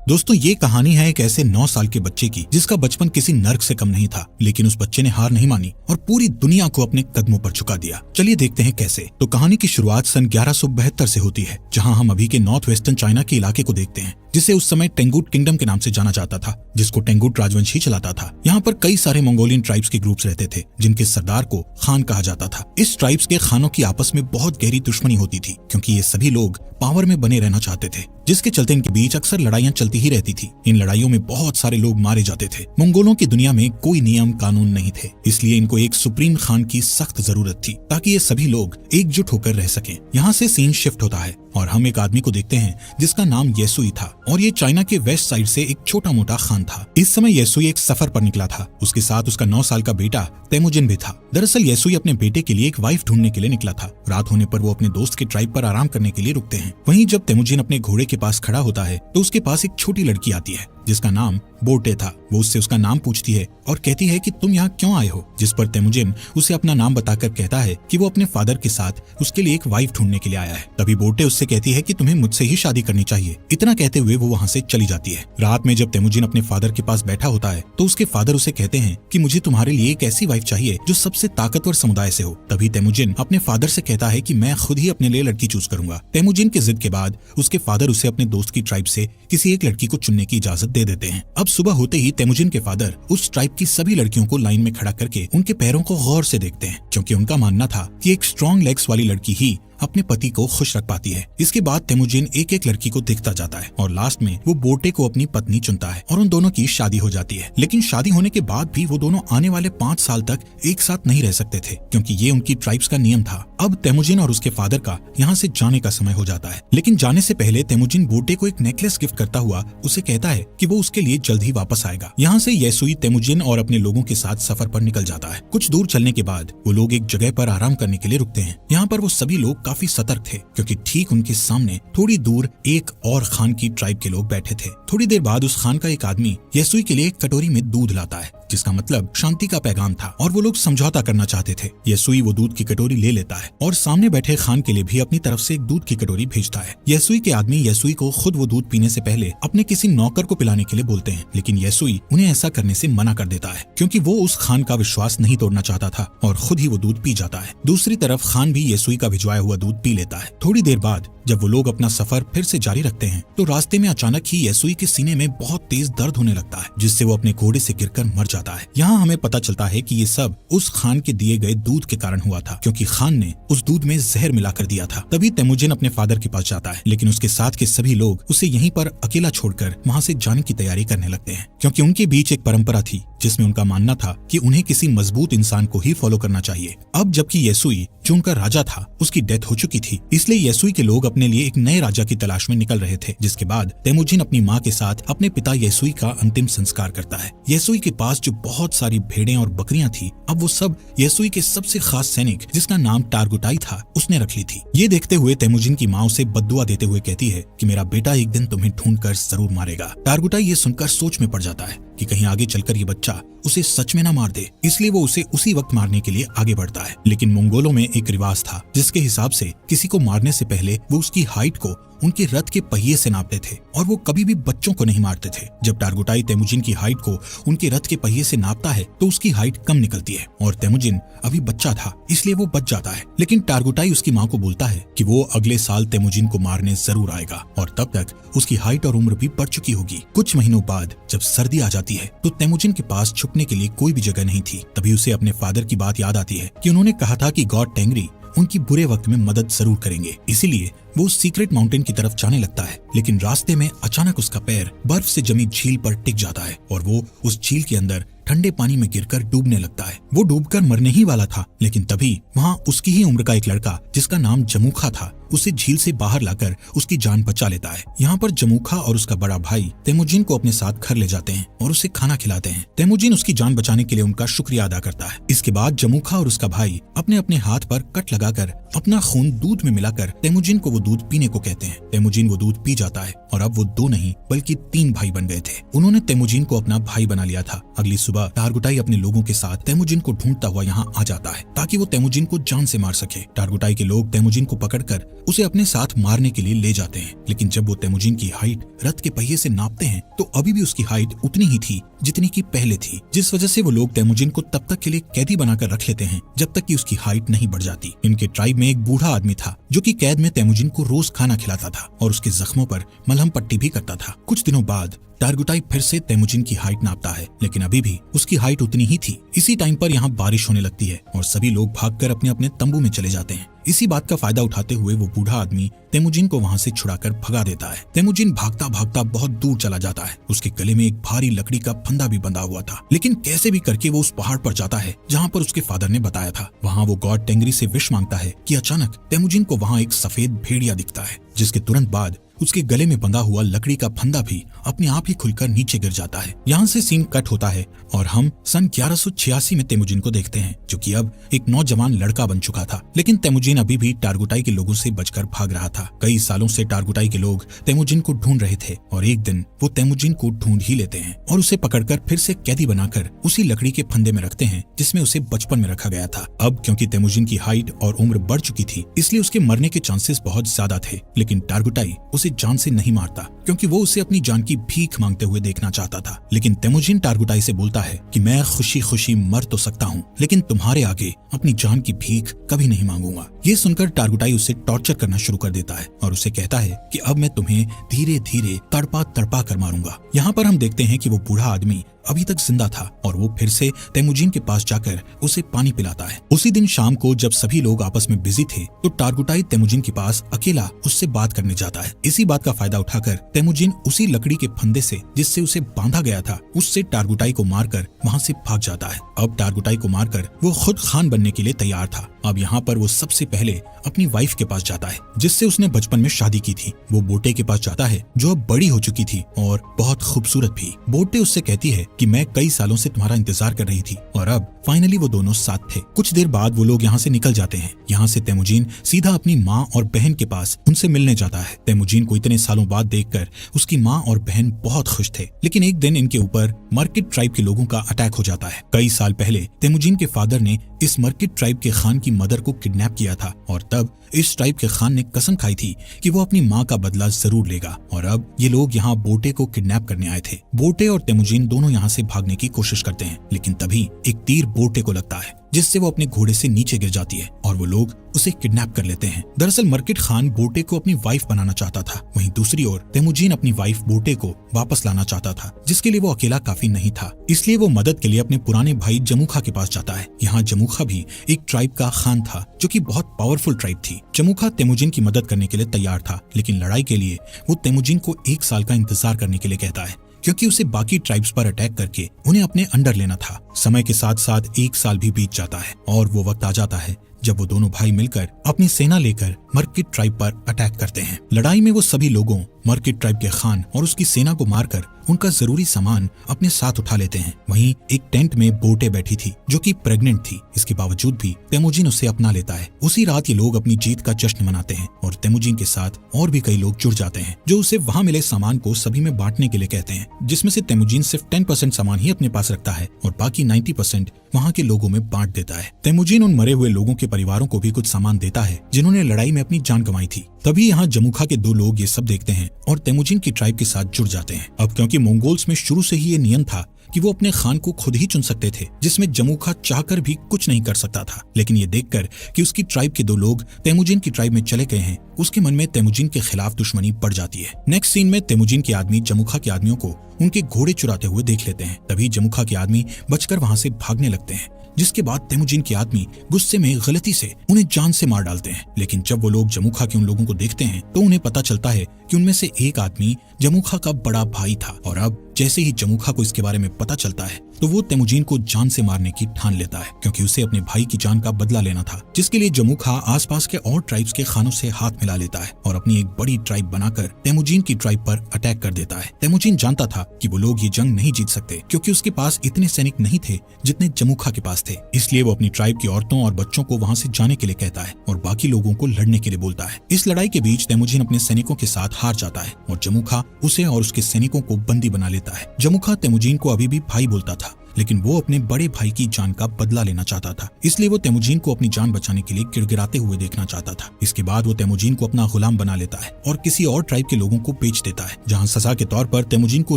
दोस्तों, ये कहानी है एक ऐसे 9 साल के बच्चे की जिसका बचपन किसी नर्क से कम नहीं था, लेकिन उस बच्चे ने हार नहीं मानी और पूरी दुनिया को अपने कदमों पर झुका दिया। चलिए देखते हैं कैसे। तो कहानी की शुरुआत सन 1172 से होती है, जहां हम अभी के नॉर्थ वेस्टर्न चाइना के इलाके को देखते हैं, जिसे उस समय टेंगुट किंगडम के नाम से जाना जाता था, जिसको टेंगुट राजवंश ही चलाता था। यहाँ पर कई सारे मंगोलियन ट्राइब्स के ग्रुप्स रहते थे, जिनके सरदार को खान कहा जाता था। इस ट्राइब्स के खानों की आपस में बहुत गहरी दुश्मनी होती थी, क्योंकि ये सभी लोग पावर में बने रहना चाहते थे, जिसके चलते इनके बीच अक्सर लड़ाइयां चलती ही रहती थी। इन लड़ाइयों में बहुत सारे लोग मारे जाते थे। मंगोलों की दुनिया में कोई नियम कानून नहीं थे, इसलिए इनको एक सुप्रीम खान की सख्त जरूरत थी, ताकि ये सभी लोग एकजुट होकर रह सकें। यहाँ से सीन शिफ्ट होता है और हम एक आदमी को देखते हैं जिसका नाम येसुई था, और ये चाइना के वेस्ट साइड से एक छोटा मोटा खान था। इस समय येसुई एक सफर पर निकला था। उसके साथ उसका 9 साल का बेटा तेमुजिन भी था। दरअसल येसुई अपने बेटे के लिए एक वाइफ ढूंढने के लिए निकला था। रात होने पर वो अपने दोस्त के ट्राइब पर आराम करने के लिए रुकते हैं। वहीं जब तेमुजिन अपने घोड़े के पास खड़ा होता है तो उसके पास एक छोटी लड़की आती है जिसका नाम बोटे था। वो उससे उसका नाम पूछती है और कहती है कि तुम यहाँ क्यों आए हो, जिस पर तेमुजिन उसे अपना नाम बताकर कहता है कि वो अपने फादर के साथ उसके लिए एक वाइफ ढूंढने के लिए आया है। तभी बोटे उससे कहती है कि तुम्हें मुझसे ही शादी करनी चाहिए। इतना कहते हुए वो वहाँ से चली जाती है। रात में जब तेमुजिन अपने फादर के पास बैठा होता है तो उसके फादर उसे कहते हैं कि मुझे तुम्हारे लिए एक ऐसी वाइफ चाहिए जो सबसे ताकतवर समुदाय से हो। तभी तेमुजिन अपने फादर से कहता है कि मैं खुद ही अपने लिए लड़की चूज करूंगा। तेमुजिन की जिद के बाद उसके फादर उसे अपने दोस्त की ट्राइब से किसी एक लड़की को चुनने की इजाजत दे देते हैं। अब सुबह होते ही तेमुजिन के फादर उस ट्राइब की सभी लड़कियों को लाइन में खड़ा करके उनके पैरों को गौर से देखते हैं, क्योंकि उनका मानना था कि एक स्ट्रॉन्ग लेग्स वाली लड़की ही अपने पति को खुश रख पाती है। इसके बाद तेमुजिन एक एक लड़की को देखता जाता है और लास्ट में वो बोटे को अपनी पत्नी चुनता है और उन दोनों की शादी हो जाती है। लेकिन शादी होने के बाद भी वो दोनों आने वाले 5 साल तक एक साथ नहीं रह सकते थे, क्योंकि ये उनकी ट्राइब्स का नियम था। अब तेमुजिन और उसके फादर का यहाँ से जाने का समय हो जाता है, लेकिन जाने से पहले तेमुजिन बोटे को एक नेकलेस गिफ्ट करता हुआ उसे कहता है कि वो उसके लिए जल्द ही वापस आएगा। यहाँ से येसुई तेमुजिन और अपने लोगों के साथ सफर पर निकल जाता है। कुछ दूर चलने के बाद वो लोग एक जगह पर आराम करने के लिए रुकते हैं। यहाँ पर वो सभी लोग काफी सतर्क थे, क्योंकि ठीक उनके सामने थोड़ी दूर एक और खान की ट्राइब के लोग बैठे थे। थोड़ी देर बाद उस खान का एक आदमी येसुई के लिए एक कटोरी में दूध लाता है, जिसका मतलब शांति का पैगाम था, और वो लोग समझौता करना चाहते थे। येसुई वो दूध की कटोरी ले लेता है और सामने बैठे खान के लिए भी अपनी तरफ से एक दूध की कटोरी भेजता है। येसुई के आदमी येसुई को खुद वो दूध पीने से पहले अपने किसी नौकर को पिलाने के लिए बोलते हैं, लेकिन येसुई उन्हें ऐसा करने से मना कर देता है, क्योंकि वो उस खान का विश्वास नहीं तोड़ना चाहता था और खुद ही वो दूध पी जाता है। दूसरी तरफ खान भी येसुई का भिजवाया हुआ दूध पी लेता है। थोड़ी देर बाद जब वो लोग अपना सफर फिर से जारी रखते हैं तो रास्ते में अचानक ही येसुई के सीने में बहुत तेज दर्द होने लगता है, जिससे वो अपने घोड़े से गिरकर मर जाता है। यहाँ हमें पता चलता है कि ये सब उस खान के दिए गए दूध के कारण हुआ था, क्योंकि खान ने उस दूध में जहर मिलाकर दिया था। तभी तेमुजिन अपने फादर के पास जाता है, लेकिन उसके साथ के सभी लोग उसे यहीं पर अकेला छोड़कर वहाँ से जाने की तैयारी करने लगते हैं, क्योंकि उनके बीच एक परंपरा थी जिसमें उनका मानना था कि उन्हें किसी मजबूत इंसान को ही फॉलो करना चाहिए। अब जबकि येसुई जो उनका राजा था उसकी डेथ हो चुकी थी, इसलिए येसुई के लोग अपने लिए एक नए राजा की तलाश में निकल रहे थे। जिसके बाद तेमुजिन अपनी माँ के साथ अपने पिता येसुई का अंतिम संस्कार करता है। येसुई के पास जो बहुत सारी भेड़ें और बकरियां थी, अब वो सब येसुई के सबसे खास सैनिक, जिसका नाम टारगुटाई था, उसने रख ली थी। ये देखते हुए तेमुजिन की माँ उसे बद्दुआ देते हुए कहती है कि मेरा बेटा एक दिन तुम्हें ढूंढकर जरूर मारेगा। टारगुटाई ये सुनकर सोच में पड़ जाता है कि कहीं आगे चलकर ये बच्चा उसे सच में ना मार दे, इसलिए वो उसे उसी वक्त मारने के लिए आगे बढ़ता है। लेकिन मंगोलों में एक रिवाज था जिसके हिसाब से किसी को मारने से पहले वो उसकी हाइट को उनके रथ के पहिए से नापते थे और वो कभी भी बच्चों को नहीं मारते थे। जब टारगुटाई तेमुजिन की हाइट को उनके रथ के पहिए से नापता है तो उसकी हाइट कम निकलती है और तेमुजिन अभी बच्चा था, इसलिए वो बच जाता है। लेकिन टारगुटाई उसकी माँ को बोलता है कि वो अगले साल तेमुजिन को मारने जरूर आएगा और तब तक उसकी हाइट और उम्र भी बढ़ चुकी होगी। कुछ महीनों बाद जब सर्दी आ जाती है तो तेमुजिन के पास छुपने के लिए कोई भी जगह नहीं थी। तभी उसे अपने फादर की बात याद आती है कि उन्होंने कहा था कि गॉड टेंगरी उनकी बुरे वक्त में मदद जरूर करेंगे। इसीलिए वो सीक्रेट माउंटेन की तरफ जाने लगता है, लेकिन रास्ते में अचानक उसका पैर बर्फ से जमी झील पर टिक जाता है और वो उस झील के अंदर ठंडे पानी में गिरकर डूबने लगता है। वो डूबकर मरने ही वाला था, लेकिन तभी वहाँ उसकी ही उम्र का एक लड़का जिसका नाम जमूखा था उसे झील से बाहर लाकर उसकी जान बचा लेता है। यहाँ पर जमूखा और उसका बड़ा भाई तेमुजिन को अपने साथ घर ले जाते हैं और उसे खाना खिलाते हैं। तेमुजिन उसकी जान बचाने के लिए उनका शुक्रिया अदा करता है। इसके बाद जमूखा और उसका भाई अपने अपने हाथ पर कट लगाकर अपना खून दूध में मिलाकर तेमुजिन को वो दूध पीने को कहते हैं। तेमुजिन वो दूध पी जाता है और अब वो 2 नहीं बल्कि 3 भाई बन गए थे। उन्होंने तेमुजिन को अपना भाई बना लिया था। अगली सुबह टारगुटाई अपने लोगों के साथ तेमुजिन को ढूंढता हुआ यहाँ आ जाता है ताकि वो तेमुजिन को जान से मार सके। टारगुटाई के लोग तेमुजिन को पकड़कर उसे अपने साथ मारने के लिए ले जाते हैं। लेकिन जब वो तेमुजिन की हाइट रथ के पहिए से नापते हैं तो अभी भी उसकी हाइट उतनी ही थी जितनी की पहले थी, जिस वजह से वो लोग तेमुजिन को तब तक के लिए कैदी बनाकर रख लेते हैं जब तक कि उसकी हाइट नहीं बढ़ जाती। इनके ट्राइब में एक बूढ़ा आदमी था जो कि कैद में तेमुजिन को रोज खाना खिलाता था और उसके जख्मों पर मलहम पट्टी भी करता था। कुछ दिनों बाद टारगुटाई फिर से तेमुजिन की हाइट नापता है, लेकिन अभी भी उसकी हाइट उतनी ही थी। इसी टाइम पर यहाँ बारिश होने लगती है और सभी लोग भागकर अपने अपने तंबू में चले जाते हैं। इसी बात का फायदा उठाते हुए वो बूढ़ा आदमी तेमुजिन को वहाँ से छुड़ाकर भगा देता है। तेमुजिन भागता भागता बहुत दूर चला जाता है। उसके गले में एक भारी लकड़ी का फंदा भी बंधा हुआ था, लेकिन कैसे भी करके वो उस पहाड़ पर जाता है जहाँ पर उसके फादर ने बताया था। वहाँ वो गॉड टेंगरी से विश मांगता है कि अचानक तेमुजिन को वहाँ एक सफेद भेड़िया दिखता है, जिसके तुरंत बाद उसके गले में बंधा हुआ लकड़ी का फंदा भी अपने आप ही खुलकर नीचे गिर जाता है। यहाँ से सीन कट होता है और हम सन 1186 में तेमुजिन को देखते हैं, जो कि अब एक नौजवान लड़का बन चुका था। लेकिन तेमुजिन अभी भी टारगुटाई के लोगों से बचकर भाग रहा था। कई सालों से टारगुटाई के लोग तेमुजिन को ढूंढ रहे थे और एक दिन वो तेमुजिन को ढूंढ ही लेते हैं और उसे पकड़कर फिर से कैदी बनाकर उसी लकड़ी के फंदे में रखते हैं जिसमें उसे बचपन में रखा गया था। अब क्योंकि तेमुजिन की हाइट और उम्र बढ़ चुकी थी, इसलिए उसके मरने के चांसेस बहुत ज्यादा थे। लेकिन टारगुटाई उसे जान से नहीं मारता क्योंकि वो उसे अपनी जान की भीख मांगते हुए देखना चाहता था। लेकिन तेमुजिन टारगुटाई से बोलता है कि मैं खुशी खुशी मर तो सकता हूँ, लेकिन तुम्हारे आगे अपनी जान की भीख कभी नहीं मांगूंगा। ये सुनकर टारगुटाई उसे टॉर्चर करना शुरू कर देता है और उसे कहता है कि अब मैं तुम्हें धीरे धीरे तड़पा तड़पा कर मारूंगा। यहाँ पर हम देखते हैं कि वो बूढ़ा आदमी अभी तक जिंदा था और वो फिर से तेमुजिन के पास जाकर उसे पानी पिलाता है। उसी दिन शाम को जब सभी लोग आपस में बिजी थे तो टारगुटाई तेमुजिन के पास अकेला उससे बात करने जाता है। इसी बात का फायदा उठाकर तेमुजिन उसी लकड़ी के फंदे से जिससे उसे बांधा गया था उससे टारगुटाई को मारकर वहाँ से भाग जाता है। अब टारगुटाई को मारकर वो खुद खान बनने के लिए तैयार था। अब यहाँ पर वो सबसे पहले अपनी वाइफ के पास जाता है जिससे उसने बचपन में शादी की थी। वो बोटे के पास जाता है जो अब बड़ी हो चुकी थी और बहुत खूबसूरत भी। बोटे उससे कहती है कि मैं कई सालों से तुम्हारा इंतजार कर रही थी और अब फाइनली वो दोनों साथ थे। कुछ देर बाद वो लोग यहाँ से निकल जाते हैं। यहाँ से तेमुजिन सीधा अपनी माँ और बहन के पास उनसे मिलने जाता है। तेमुजिन को इतने सालों बाद देखकर उसकी माँ और बहन बहुत खुश थे। लेकिन एक दिन इनके ऊपर मर्किट ट्राइब के लोगों का अटैक हो जाता है। कई साल पहले तेमुजिन के फादर ने इस मर्किट ट्राइब के खान की मदर को किडनैप किया था और तब इस ट्राइब के खान ने कसम खाई थी कि वो अपनी माँ का बदला जरूर लेगा। और अब ये लोग यहाँ बोटे को किडनैप करने आए थे। बोटे और तेमुजिन दोनों यहाँ से भागने की कोशिश करते हैं, लेकिन तभी एक तीर बोटे को लगता है जिससे वो अपने घोड़े से नीचे गिर जाती है और वो लोग उसे किडनैप कर लेते हैं। दरअसल मर्किट खान बोटे को अपनी वाइफ बनाना चाहता था। वहीं दूसरी ओर तेमुजिन अपनी वाइफ बोटे को वापस लाना चाहता था, जिसके लिए वो अकेला काफी नहीं था। इसलिए वो मदद के लिए अपने पुराने भाई जमुखा के पास जाता है। यहाँ जमुखा भी एक ट्राइब का खान था जो कि बहुत पावरफुल ट्राइब थी। जमुखा तेमुजिन की मदद करने के लिए तैयार था, लेकिन लड़ाई के लिए वो तेमुजिन को 1 साल का इंतजार करने के लिए कहता है क्योंकि उसे बाकी ट्राइब्स पर अटैक करके उन्हें अपने अंडर लेना था। समय के साथ साथ 1 साल भी बीत जाता है और वो वक्त आ जाता है जब वो दोनों भाई मिलकर अपनी सेना लेकर मर्किट ट्राइब पर अटैक करते हैं। लड़ाई में वो सभी लोगों मर्किट ट्राइब के खान और उसकी सेना को मारकर उनका जरूरी सामान अपने साथ उठा लेते हैं। वहीं एक टेंट में बोटे बैठी थी जो कि प्रेग्नेंट थी। इसके बावजूद भी तेमुजिन उसे अपना लेता है। उसी रात ये लोग अपनी जीत का जश्न मनाते हैं और तेमुजिन के साथ और भी कई लोग जुड़ जाते हैं जो उसे वहाँ मिले सामान को सभी में बांटने के लिए कहते हैं, जिसमें से तेमुजिन सिर्फ 10% सामान ही अपने पास रखता है और बाकी 90% वहाँ के लोगों में बांट देता है। तेमुजिन उन मरे हुए लोगों के परिवारों को भी कुछ सामान देता है जिन्होंने लड़ाई में अपनी जान गंवाई थी। तभी यहाँ जमुखा के 2 लोग ये सब देखते हैं और तेमुजिन की ट्राइब के साथ जुड़ जाते हैं। अब क्योंकि मंगोल्स में शुरू से ही ये नियम था कि वो अपने खान को खुद ही चुन सकते थे, जिसमें जमुखा चाहकर भी कुछ नहीं कर सकता था। लेकिन ये देखकर कि उसकी ट्राइब के 2 लोग तेमुजिन की ट्राइब में चले गए हैं, उसके मन में तेमुजिन के खिलाफ दुश्मनी बढ़ जाती है। नेक्स्ट सीन में तेमुजिन के आदमी जमुखा के आदमियों को उनके घोड़े चुराते हुए देख लेते हैं। तभी जमुखा के आदमी बचकर वहाँ से भागने लगते हैं, जिसके बाद तेमुजिन के आदमी गुस्से में गलती से उन्हें जान से मार डालते हैं। लेकिन जब वो लोग जमुखा के उन लोगों को देखते हैं तो उन्हें पता चलता है कि उनमें से एक आदमी जमुखा का बड़ा भाई था। और अब जैसे ही जमुखा को इसके बारे में पता चलता है तो वो तेमुजिन को जान से मारने की ठान लेता है, क्योंकि उसे अपने भाई की जान का बदला लेना था, जिसके लिए जमुखा आसपास के और ट्राइब्स के खानों से हाथ मिला लेता है और अपनी एक बड़ी ट्राइब बनाकर तेमुजिन की ट्राइब पर अटैक कर देता है। तेमुजिन जानता था कि वो लोग ये जंग नहीं जीत सकते क्योंकि उसके पास इतने सैनिक नहीं थे जितने जमुखा के पास थे। इसलिए वो अपनी ट्राइब की औरतों और बच्चों को वहाँ से जाने के लिए कहता है और बाकी लोगों को लड़ने के लिए बोलता है। इस लड़ाई के बीच तेमुजिन अपने सैनिकों के साथ हार जाता है और जमुखा उसे और उसके सैनिकों को बंदी बना लेता है। जमुखा तेमुजिन को अभी भी भाई बोलता था, लेकिन वो अपने बड़े भाई की जान का बदला लेना चाहता था। इसलिए वो तेमुजीन को अपनी जान बचाने के लिए गिड़गिड़ाते हुए देखना चाहता था। इसके बाद वो तेमुजीन को अपना गुलाम बना लेता है और किसी और ट्राइब के लोगों को बेच देता है, जहाँ सजा के तौर पर तेमुजीन को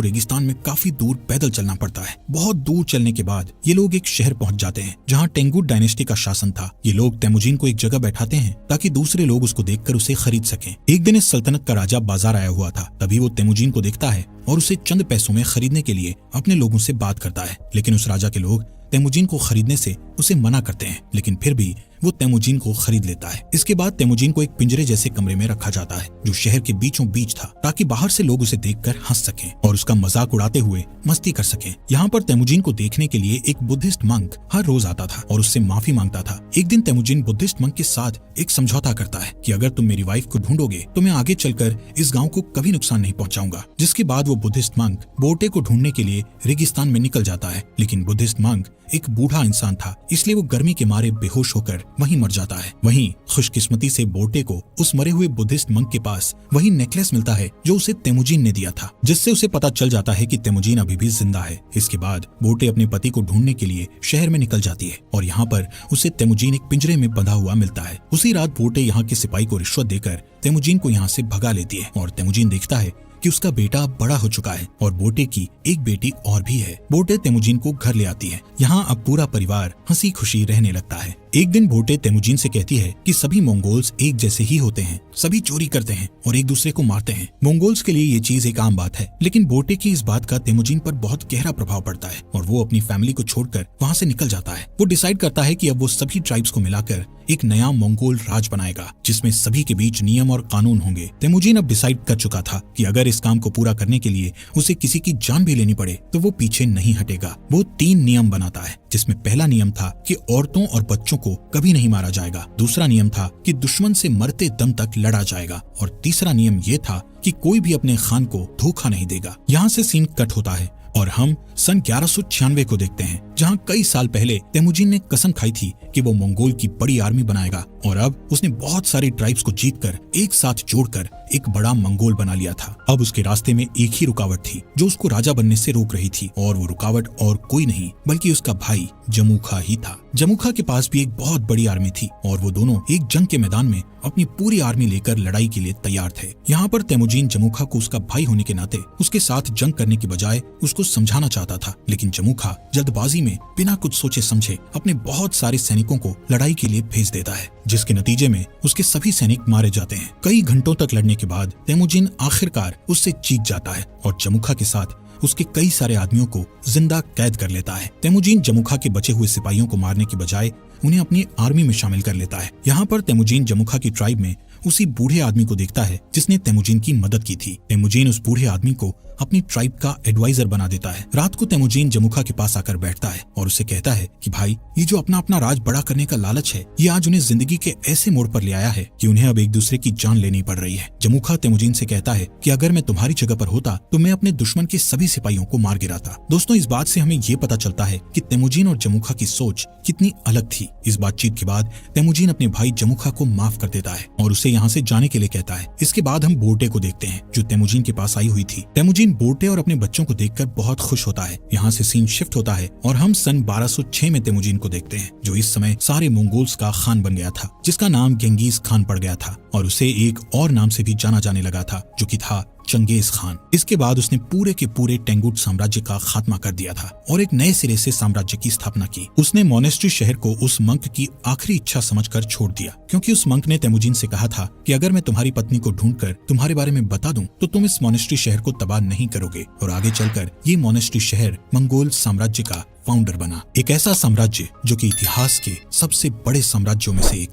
रेगिस्तान में काफी दूर पैदल चलना पड़ता है। बहुत दूर चलने के बाद ये लोग एक शहर पहुंच जाते हैं जहाँ टेंगुट डायनेस्टी का शासन था। ये लोग तेमुजीन को एक जगह बैठाते हैं ताकि दूसरे लोग उसको देखकर उसे खरीद सकें। एक दिन इस सल्तनत का राजा बाजार आया हुआ था। तभी वो तेमुजीन को देखता है और उसे चंद पैसों में खरीदने के लिए अपने लोगों से बात करता है, लेकिन उस राजा के लोग तेमुजीन को खरीदने से उसे मना करते हैं, लेकिन फिर भी वो तेमुजीन को खरीद लेता है। इसके बाद तेमुजीन को एक पिंजरे जैसे कमरे में रखा जाता है जो शहर के बीचों बीच था, ताकि बाहर से लोग उसे देखकर हंस सकें और उसका मजाक उड़ाते हुए मस्ती कर सकें। यहाँ पर तेमुजीन को देखने के लिए एक बुद्धिस्ट मंक हर रोज आता था और उससे माफी मांगता था। एक दिन तेमुजीन बुद्धिस्ट मंक के साथ एक समझौता करता है कि अगर तुम मेरी वाइफ को ढूंढोगे तो मैं आगे चलकर इस गाँव को कभी नुकसान नहीं पहुँचाऊंगा। जिसके बाद वो बुद्धिस्ट मंक बोटे को ढूंढने के लिए रेगिस्तान में निकल जाता है, लेकिन बुद्धिस्ट मंक एक बूढ़ा इंसान था, इसलिए वो गर्मी के मारे बेहोश होकर वहीं मर जाता है। वहीं खुशकिस्मती से बोटे को उस मरे हुए बुद्धिस्ट मंक के पास वही नेकलेस मिलता है जो उसे तेमुजीन ने दिया था, जिससे उसे पता चल जाता है कि तेमुजीन अभी भी जिंदा है। इसके बाद बोटे अपने पति को ढूंढने के लिए शहर में निकल जाती है और यहाँ पर उसे तेमुजीन एक पिंजरे में बंधा हुआ मिलता है। उसी रात बोटे यहाँ के सिपाही को रिश्वत देकर तेमुजीन को यहाँ से भगा लेती है और तेमुजीन देखता है कि उसका बेटा अब बड़ा हो चुका है और बोटे की एक बेटी और भी है। बोटे तेमुजीन को घर ले आती है। यहाँ अब पूरा परिवार हंसी खुशी रहने लगता है। एक दिन बोटे तेमुजीन से कहती है कि सभी मंगोल्स एक जैसे ही होते हैं, सभी चोरी करते हैं और एक दूसरे को मारते हैं। मंगोल्स के लिए ये चीज एक आम बात है, लेकिन बोटे की इस बात का तेमुजीन पर बहुत गहरा प्रभाव पड़ता है और वो अपनी फैमिली को छोड़कर वहाँ से निकल जाता है। वो डिसाइड करता है कि अब वो सभी ट्राइब्स को मिलाकर एक नया मंगोल राज बनाएगा, जिसमें सभी के बीच नियम और कानून होंगे। तेमुजीन अब डिसाइड कर चुका था कि अगर इस काम को पूरा करने के लिए उसे किसी की जान भी लेनी पड़े तो वो पीछे नहीं हटेगा। वो 3 नियम बनाता है, जिसमें पहला नियम था कि औरतों और बच्चों को कभी नहीं मारा जाएगा। दूसरा नियम था कि दुश्मन से मरते दम तक लड़ा जाएगा और तीसरा नियम ये था कि कोई भी अपने खान को धोखा नहीं देगा। यहाँ से सीन कट होता है और हम सन 1196 को देखते हैं, जहाँ कई साल पहले तेमुजीन ने कसम खाई थी कि वो मंगोल की बड़ी आर्मी बनाएगा और अब उसने बहुत सारी ट्राइब्स को जीतकर एक साथ जोड़कर एक बड़ा मंगोल बना लिया था। अब उसके रास्ते में एक ही रुकावट थी जो उसको राजा बनने से रोक रही थी, और वो रुकावट और कोई नहीं बल्कि उसका भाई जमुखा ही था। जमुखा के पास भी एक बहुत बड़ी आर्मी थी और वो दोनों एक जंग के मैदान में अपनी पूरी आर्मी लेकर लड़ाई के लिए तैयार थे। यहाँ पर तेमुजीन जमुखा को उसका भाई होने के नाते उसके साथ जंग करने के बजाय उसको समझाना चाहता था, लेकिन जमुखा जल्दबाजी में बिना कुछ सोचे समझे अपने बहुत सारे सैनिकों को लड़ाई के लिए भेज देता है, जिसके नतीजे में उसके सभी सैनिक मारे जाते हैं। कई घंटों तक लड़ने के बाद तेमुजीन आखिरकार उससे जीत जाता है और जमुखा के साथ उसके कई सारे आदमियों को जिंदा कैद कर लेता है। तेमुजीन जमुखा के बचे हुए सिपाहियों को मारने की बजाय उन्हें अपनी आर्मी में शामिल कर लेता है। यहाँ पर तेमुजीन जमुखा की ट्राइब में उसी बूढ़े आदमी को देखता है जिसने तेमुजीन की मदद की थी। तेमुजीन उस बूढ़े आदमी को अपनी ट्राइब का एडवाइजर बना देता है। रात को तेमुजीन जमुखा के पास आकर बैठता है और उससे कहता है कि भाई, ये जो अपना अपना राज बड़ा करने का लालच है, ये आज उन्हें जिंदगी के ऐसे मोड़ पर ले आया है कि उन्हें अब एक दूसरे की जान लेनी पड़ रही है। जमुखा तेमुजीन से कहता है कि अगर मैं तुम्हारी जगह पर होता तो मैं अपने दुश्मन के सभी सिपाहियों को मार गिराता। दोस्तों, इस बात से हमें ये पता चलता है कि तेमुजीन और जमुखा की सोच कितनी अलग थी। इस बातचीत के बाद तेमुजीन अपने भाई जमुखा को माफ कर देता है और उसे यहाँ से जाने के लिए कहता है। इसके बाद हम बोटे को देखते हैं जो तेमुजीन के पास आई हुई थी। तेमुजीन बोटे और अपने बच्चों को देखकर बहुत खुश होता है। यहाँ से सीन शिफ्ट होता है और हम सन 1206 में तेमुजीन को देखते हैं, जो इस समय सारे मंगोल्स का खान बन गया था, जिसका नाम गेंगीज खान पड़ गया था और उसे एक और नाम से भी जाना जाने लगा था, जो कि था चंगेज खान। इसके बाद उसने पूरे के पूरे टेंगुट साम्राज्य का खात्मा कर दिया था और एक नए सिरे से साम्राज्य की स्थापना की। उसने मोनेस्ट्री शहर को उस मंक की आखिरी इच्छा समझकर छोड़ दिया, क्योंकि उस मंक ने तेमुजीन से कहा था कि अगर मैं तुम्हारी पत्नी को ढूंढकर तुम्हारे बारे में बता दूं तो तुम इस मोनेस्ट्री शहर को तबाह नहीं करोगे। और आगे चलकर ये मोनेस्ट्री शहर मंगोल साम्राज्य का फाउंडर बना, एक ऐसा साम्राज्य जो कि इतिहास के सबसे बड़े साम्राज्यों में से एक।